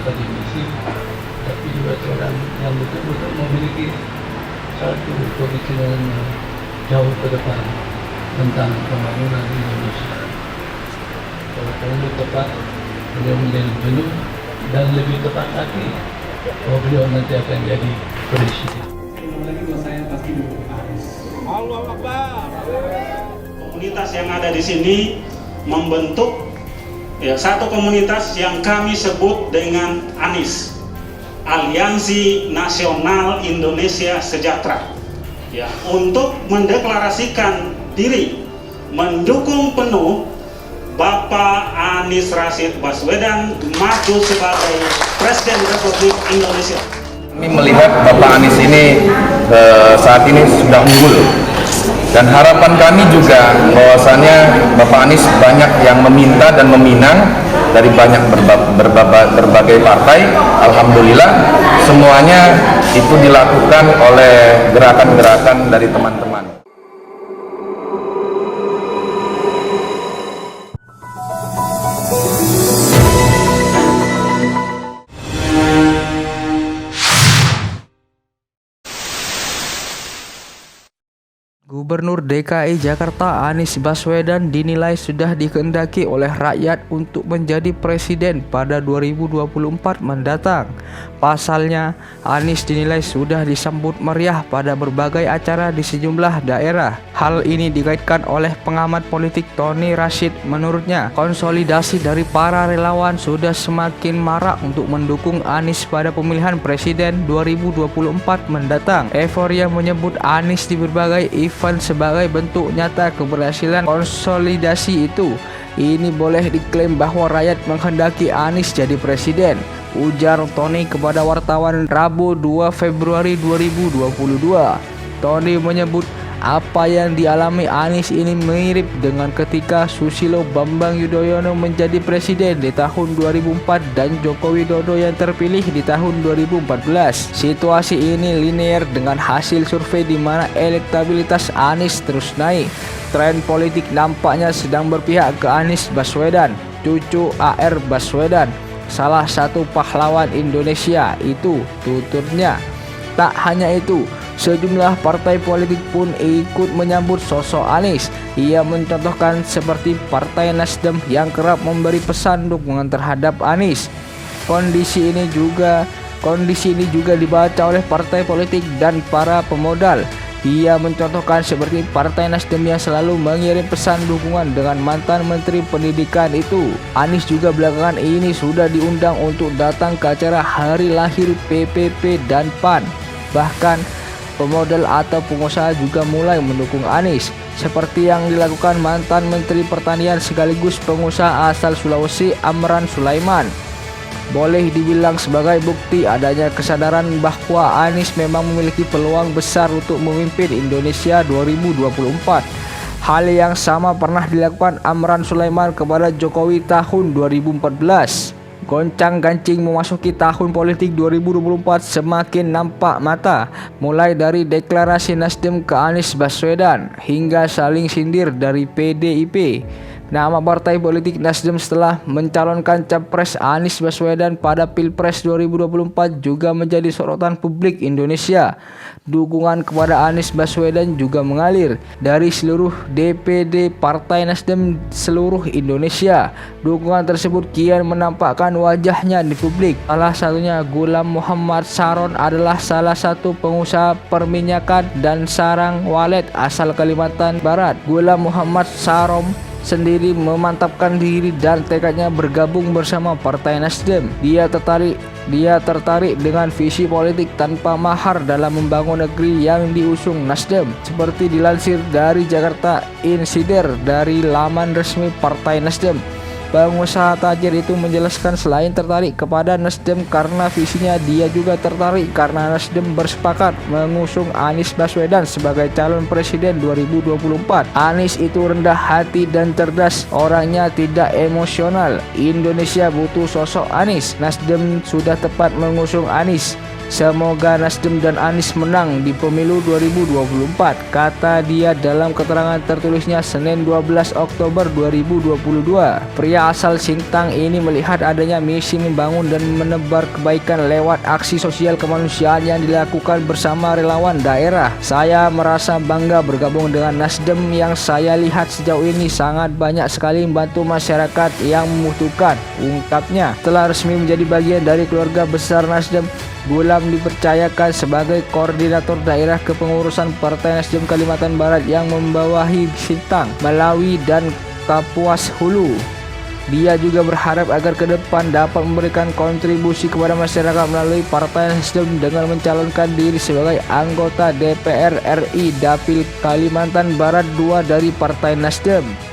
akademisi, tapi juga seorang yang betul-betul memiliki satu pemikiran jauh ke depan tentang pembangunan Indonesia. Kalau perlu tepat, beliau menjadi gubernur, dan lebih tepat lagi, bahwa beliau nanti akan jadi presiden. Saya pasti dukung Anies. Allahu Akbar. Komunitas yang ada di sini membentuk satu komunitas yang kami sebut dengan ANIS, Aliansi Nasional Indonesia Sejahtera, untuk mendeklarasikan diri mendukung penuh Bapak Anies Rashid Baswedan maju sebagai Presiden Republik Indonesia. Kami melihat Bapak Anies ini saat ini sudah unggul, dan harapan kami juga bahwasannya Bapak Anies banyak yang meminta dan meminang dari banyak berbagai partai. Alhamdulillah semuanya itu dilakukan oleh gerakan-gerakan dari teman-teman. Gubernur DKI Jakarta Anies Baswedan dinilai sudah dikehendaki oleh rakyat untuk menjadi presiden pada 2024 mendatang. Pasalnya, Anies dinilai sudah disambut meriah pada berbagai acara di sejumlah daerah. Hal ini dikaitkan oleh pengamat politik Tony Rashid. Menurutnya, konsolidasi dari para relawan sudah semakin marak untuk mendukung Anies pada pemilihan presiden 2024 mendatang. Euforia menyebut Anies di berbagai event sebagai bentuk nyata keberhasilan konsolidasi itu. Ini boleh diklaim bahwa rakyat menghendaki Anies jadi presiden, ujar Tony kepada wartawan Rabu 2 Februari 2022. Tony menyebut apa yang dialami Anies ini mirip dengan ketika Susilo Bambang Yudhoyono menjadi presiden di tahun 2004 dan Joko Widodo yang terpilih di tahun 2014. Situasi ini linear dengan hasil survei di mana elektabilitas Anies terus naik. Tren politik nampaknya sedang berpihak ke Anies Baswedan, cucu AR Baswedan, salah satu pahlawan Indonesia itu, tuturnya. Tak hanya itu, sejumlah partai politik pun ikut menyambut sosok Anies. Ia mencontohkan seperti Partai Nasdem yang kerap memberi pesan dukungan terhadap Anies. Kondisi ini juga dibaca oleh partai politik dan para pemodal. Ia mencontohkan seperti Partai Nasdem yang selalu mengirim pesan dukungan dengan mantan Menteri Pendidikan itu. Anies juga belakangan ini sudah diundang untuk datang ke acara hari lahir PPP dan PAN. Bahkan pemodal atau pengusaha juga mulai mendukung Anies, seperti yang dilakukan mantan Menteri Pertanian sekaligus pengusaha asal Sulawesi Amran Sulaiman. Boleh dibilang sebagai bukti adanya kesadaran bahwa Anies memang memiliki peluang besar untuk memimpin Indonesia 2024. Hal yang sama pernah dilakukan Amran Sulaiman kepada Jokowi tahun 2014. Goncang-gancing memasuki tahun politik 2024 semakin nampak mata, mulai dari deklarasi Nasdem ke Anies Baswedan hingga saling sindir dari PDIP. Nama partai politik Nasdem setelah mencalonkan capres Anies Baswedan pada Pilpres 2024 juga menjadi sorotan publik Indonesia. Dukungan kepada Anies Baswedan juga mengalir dari seluruh DPD Partai Nasdem seluruh Indonesia. Dukungan tersebut kian menampakkan wajahnya di publik. Salah satunya Gulam Muhammad Saron adalah salah satu pengusaha perminyakan dan sarang walet asal Kalimantan Barat. Gulam Muhammad Saron sendiri memantapkan diri dan tekadnya bergabung bersama Partai Nasdem. Dia tertarik dengan visi politik tanpa mahar dalam membangun negeri yang diusung Nasdem. Seperti dilansir dari Jakarta Insider dari laman resmi Partai Nasdem. Pengusaha tajir itu menjelaskan selain tertarik kepada Nasdem karena visinya, dia juga tertarik karena Nasdem bersepakat mengusung Anies Baswedan sebagai calon presiden 2024. Anies itu rendah hati dan cerdas, orangnya tidak emosional. Indonesia butuh sosok Anies. Nasdem sudah tepat mengusung Anies Semoga Nasdem dan Anies menang di pemilu 2024, kata dia dalam keterangan tertulisnya Senin 12 Oktober 2022. Pria asal Sintang ini melihat adanya misi membangun dan menebar kebaikan lewat aksi sosial kemanusiaan yang dilakukan bersama relawan daerah. Saya merasa bangga bergabung dengan Nasdem yang saya lihat sejauh ini sangat banyak sekali membantu masyarakat yang membutuhkan, ungkapnya. Telah resmi menjadi bagian dari keluarga besar Nasdem, Gulam dipercayakan sebagai koordinator daerah kepengurusan Partai Nasdem Kalimantan Barat yang membawahi Sintang, Malawi, dan Kapuas Hulu. Dia juga berharap agar ke depan dapat memberikan kontribusi kepada masyarakat melalui Partai Nasdem dengan mencalonkan diri sebagai anggota DPR RI Dapil Kalimantan Barat II dari Partai Nasdem.